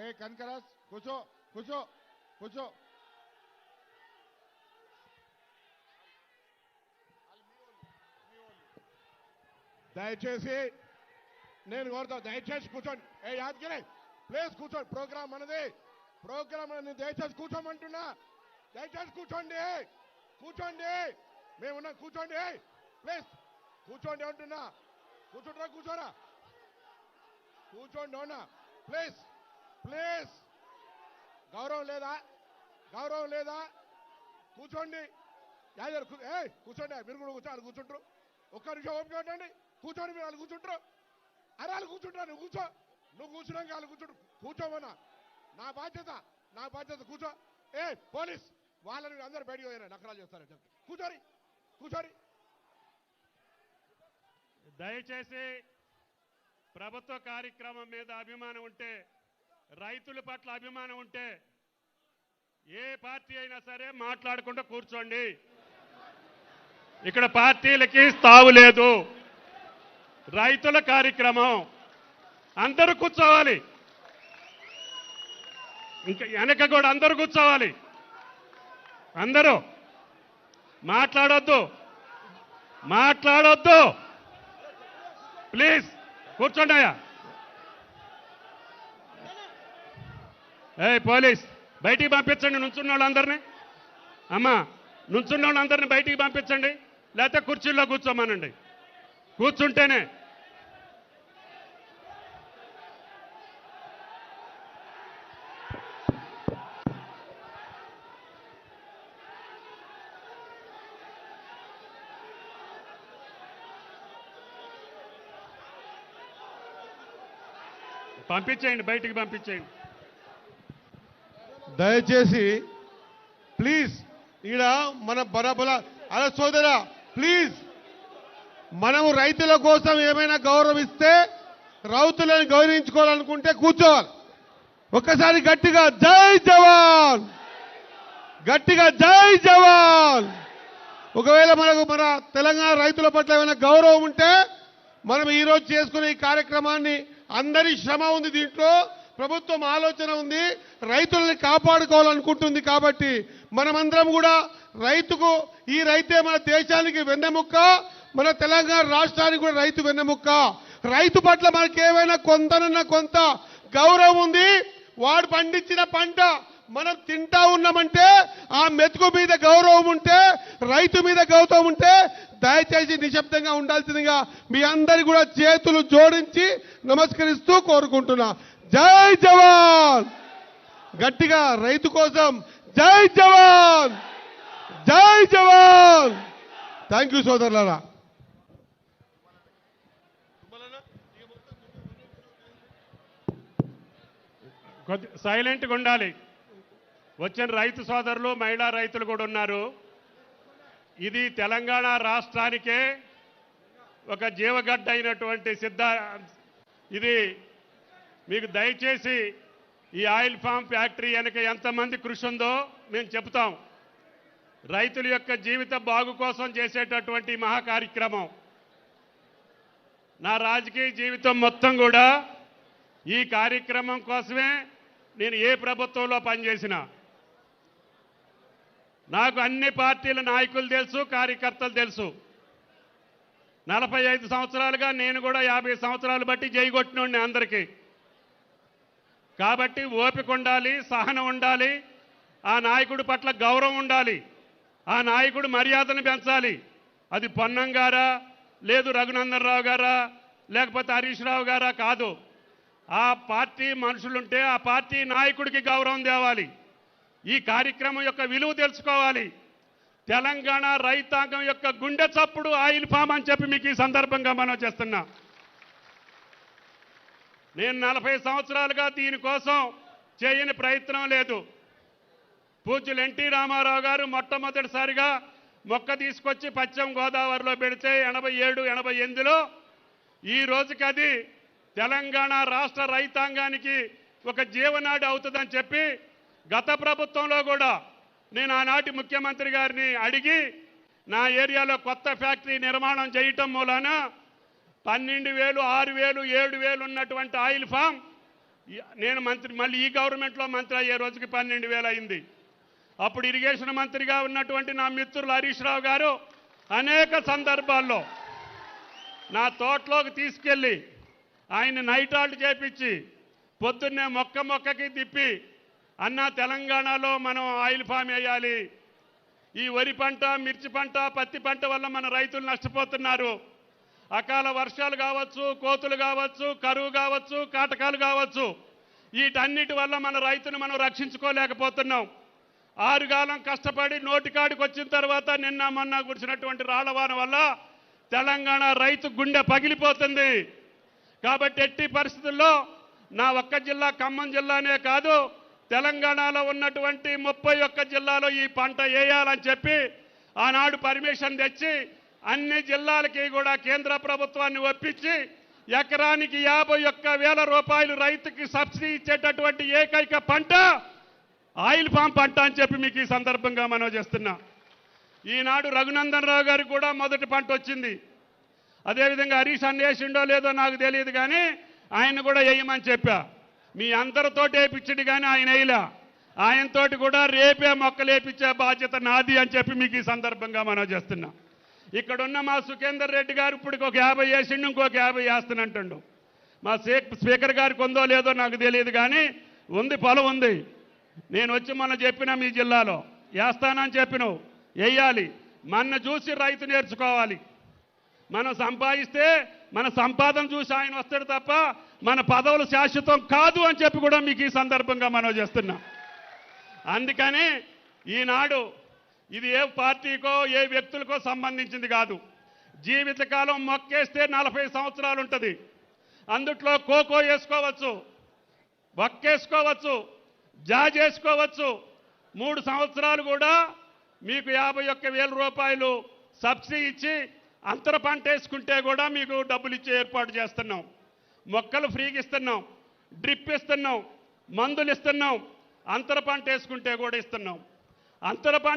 ఏ కనకరాజ్ కూర్చో కూర్చో కూర్చో. దయచేసి నేను కోరుతా, దయచేసి కూర్చోండి. ఏ యాదగిరి ప్లీజ్ కూర్చోండి. ప్రోగ్రామ్ మనది, ప్రోగ్రామ్ అనేది. దయచేసి కూర్చోమంటున్నా, దయచేసి కూర్చోండి, కూర్చోండి. మేమున్నా, కూర్చోండి ప్లీజ్, కూర్చోండి అంటున్నా. కూర్చోండి, కూర్చోరా, కూర్చోండి అవునా ప్లీజ్ ప్లీజ్. గౌరవం లేదా, గౌరవం లేదా? కూర్చోండి. ఏ కూర్చోండి, మీరు కూడా కూర్చో. వాళ్ళు కూర్చుంటారు. ఒక్క నిమిషం ఓపిక ఉండండి. కూర్చోండి, మీరు వాళ్ళు కూర్చుంటారు. అరే వాళ్ళు కూర్చుంటారు, నువ్వు కూర్చో. నువ్వు కూర్చున్నాక వాళ్ళు కూర్చుంటారు. కూర్చోమన్నా, నా బాధ్యత, నా బాధ్యత. కూర్చో. ఏ పోలీస్ వాళ్ళని అందరూ బయటికి పోయారు, నకరాలు చేస్తారంటే. కూర్చోరి, కూర్చోరి. దయచేసి ప్రభుత్వ కార్యక్రమం మీద అభిమానం ఉంటే, రైతుల పట్ల అభిమానం ఉంటే ఏ పార్టీ అయినా సరే మాట్లాడకుండా కూర్చోండి. ఇక్కడ పార్టీలకి స్థావు లేదు. రైతుల కార్యక్రమం, అందరూ కూర్చోవాలి. ఇంకా వెనక కూడా అందరూ కూర్చోవాలి. అందరూ మాట్లాడొద్దు, మాట్లాడొద్దు ప్లీజ్. కూర్చోండి అయ్యా. ఏ పోలీస్ బయటికి పంపించండి నుంచున్న వాళ్ళందరినీ. అమ్మా నుంచున్న వాళ్ళందరినీ బయటికి పంపించండి, లేకపోతే కుర్చీల్లో కూర్చోమనండి. కూర్చుంటేనే పంపించేయండి, బయటికి పంపించేయండి. దయచేసి ప్లీజ్ ఈడ మన బరాబర అలా సోదరా ప్లీజ్, మనము రైతుల కోసం ఏమైనా గౌరవిస్తే, రైతులను గౌరవించుకోవాలనుకుంటే కూర్చోవాలి. ఒక్కసారి గట్టిగా జై జవాన్, గట్టిగా జై జవాన్. ఒకవేళ మనకు మన తెలంగాణ రైతుల పట్ల ఏమైనా గౌరవం ఉంటే మనం ఈరోజు చేసుకునే ఈ కార్యక్రమాన్ని, అందరి శ్రమ ఉంది దీంట్లో, ప్రభుత్వం ఆలోచన ఉంది, రైతుల్ని కాపాడుకోవాలనుకుంటుంది. కాబట్టి మనమందరం కూడా రైతుకు, ఈ రైతే మన దేశానికి వెన్నెముక్క, మన తెలంగాణ రాష్ట్రానికి కూడా రైతు వెన్నెముక్క. రైతు పట్ల మనకి ఏమైనా కొంతనన్నా కొంత గౌరవం ఉంది. వాడు పండించిన పంట మనం తింటా ఉన్నామంటే ఆ మెతుకు మీద గౌరవం ఉంటే, రైతు మీద గౌరవం ఉంటే దయచేసి నిశ్శబ్దంగా ఉండాల్సిందిగా మీ అందరి కూడా చేతులు జోడించి నమస్కరిస్తూ కోరుకుంటున్నా. జై జవాన్. గట్టిగా రైతు కోసం జై జవాన్, జై జవాన్. థ్యాంక్ యూ సోదరులారా. కొద్ది సైలెంట్గా ఉండాలి. వచ్చిన రైతు సోదరులు, మహిళా రైతులు కూడా ఉన్నారు. ఇది తెలంగాణ రాష్ట్రానికే ఒక జీవగడ్డ అయినటువంటి ఇది మీకు దయచేసి ఈ ఆయిల్ ఫామ్ ఫ్యాక్టరీ వెనక ఎంతమంది కృషి ఉందో మేము చెప్తాం. రైతుల యొక్క జీవిత బాగు కోసం చేసేటటువంటి మహా కార్యక్రమం. నా రాజకీయ జీవితం మొత్తం కూడా ఈ కార్యక్రమం కోసమే నేను ఏ ప్రభుత్వంలో పనిచేసినా. నాకు అన్ని పార్టీల నాయకులు తెలుసు, కార్యకర్తలు తెలుసు. 45 సంవత్సరాలుగా నేను కూడా 50 సంవత్సరాలు బట్టి జైగొట్టినోడిని అందరికీ. కాబట్టి ఓపిక ఉండాలి, సహనం ఉండాలి, ఆ నాయకుడి పట్ల గౌరవం ఉండాలి, ఆ నాయకుడు మర్యాదను పెంచాలి. అది పొన్నం గారా, లేదు రఘునందన్ రావు గారా, లేకపోతే హరీష్ రావు గారా కాదు. ఆ పార్టీ మనుషులుంటే ఆ పార్టీ నాయకుడికి గౌరవం తేవాలి. ఈ కార్యక్రమం యొక్క విలువ తెలుసుకోవాలి. తెలంగాణ రైతాంగం యొక్క గుండె చప్పుడు ఆయిల్ ఫామ్ అని చెప్పి మీకు ఈ సందర్భంగా మనం చేస్తున్నా. నేను 40 సంవత్సరాలుగా దీనికోసం చేయని ప్రయత్నం లేదు. పూజ్యులు ఎన్టీ రామారావు గారు మొట్టమొదటిసారిగా మొక్క తీసుకొచ్చి పశ్చిమ గోదావరిలో పెడితే 87, 88లో ఈ రోజుకి అది తెలంగాణ రాష్ట్ర రైతాంగానికి ఒక జీవనాడి అవుతుందని చెప్పి గత ప్రభుత్వంలో కూడా నేను ఆనాటి ముఖ్యమంత్రి గారిని అడిగి నా ఏరియాలో కొత్త ఫ్యాక్టరీ నిర్మాణం చేయటం మూలాన 12,000, 6,000, 7,000 ఉన్నటువంటి ఆయిల్ ఫామ్ నేను మంత్రి మళ్ళీ ఈ గవర్నమెంట్లో మంత్రి అయ్యే రోజుకి 12,000 అయింది. అప్పుడు ఇరిగేషన్ మంత్రిగా ఉన్నటువంటి నా మిత్రులు హరీష్ రావు గారు అనేక సందర్భాల్లో నా తోటలోకి తీసుకెళ్ళి ఆయన నైట్ హాల్ట్ చేపించి పొద్దున్నే మొక్కకి తిప్పి అన్న తెలంగాణలో మనం ఆయిల్ ఫామ్ వేయాలి, ఈ వరి పంట, మిర్చి పంట, పత్తి పంట వల్ల మన రైతులు నష్టపోతున్నారు, అకాల వర్షాలు కావచ్చు, కోతులు కావచ్చు, కరువు కావచ్చు, కాటకాలు కావచ్చు, వీటన్నిటి వల్ల మన రైతును మనం రక్షించుకోలేకపోతున్నాం. 6 కాలం కష్టపడి నోటికాడికి వచ్చిన తర్వాత నిన్న మొన్న కురిసినటువంటి రాళ్లవాన వల్ల తెలంగాణ రైతు గుండె పగిలిపోతుంది. కాబట్టి ఎట్టి పరిస్థితుల్లో నా ఒక్క జిల్లా ఖమ్మం జిల్లానే కాదు, తెలంగాణలో ఉన్నటువంటి 31 జిల్లాలో ఈ పంట వేయాలని చెప్పి ఆనాడు పర్మిషన్ తెచ్చి అన్ని జిల్లాలకి కూడా కేంద్ర ప్రభుత్వాన్ని ఒప్పించి ఎకరానికి 51,000 రూపాయలు రైతుకి సబ్సిడీ ఇచ్చేటటువంటి ఏకైక పంట ఆయిల్ ఫామ్ పంట అని చెప్పి మీకు ఈ సందర్భంగా మనం చేస్తున్నా. ఈనాడు రఘునందన్ రావు గారికి కూడా మొదటి పంట వచ్చింది. అదేవిధంగా హరీష్ అన్వేషిండో లేదో నాకు తెలియదు, కానీ ఆయన కూడా వేయమని చెప్పా. మీ అందరితోటి వేయించడు కానీ ఆయన వేయలే. ఆయనతోటి కూడా రేపే మొక్కలు వేయించే బాధ్యత నాది అని చెప్పి మీకు ఈ సందర్భంగా మనం చేస్తున్నా. ఇక్కడున్న మా సుఖేందర్ రెడ్డి గారు ఇప్పుడు ఒక 50 వేసిండు, ఇంకొక 50 వేస్తానంటుండు. మా స్పీకర్ గారికి ఉందో లేదో నాకు తెలియదు, కానీ ఉంది, పొలం ఉంది. నేను వచ్చి మొన్న చెప్పిన మీ జిల్లాలో వేస్తానని చెప్పినావు, వేయాలి. మన చూసి రైతు నేర్చుకోవాలి. మనం సంపాదిస్తే మన సంపాదన చూసి ఆయన వస్తాడు తప్ప మన పదవులు శాశ్వతం కాదు అని చెప్పి కూడా మీకు ఈ సందర్భంగా మనం చేస్తున్నాం. అందుకని ఈనాడు ఇది ఏ పార్టీకో ఏ వ్యక్తులకో సంబంధించింది కాదు. జీవితకాలం మొక్కేస్తే 40 సంవత్సరాలు ఉంటుంది. అందుట్లో కోకో వేసుకోవచ్చు, వక్కేసుకోవచ్చు, జాజ్ వేసుకోవచ్చు. 3 సంవత్సరాలు కూడా మీకు 51,000 రూపాయలు సబ్సిడీ ఇచ్చి అంతర పంట వేసుకుంటే కూడా మీకు డబ్బులు ఇచ్చే ఏర్పాటు చేస్తున్నాం. మొక్కలు ఫ్రీగా ఇస్తున్నాం, డ్రిప్ ఇస్తున్నాం, మందులు ఇస్తున్నాం, అంతర పంట వేసుకుంటే కూడా ఇస్తున్నాం. అంతర పంట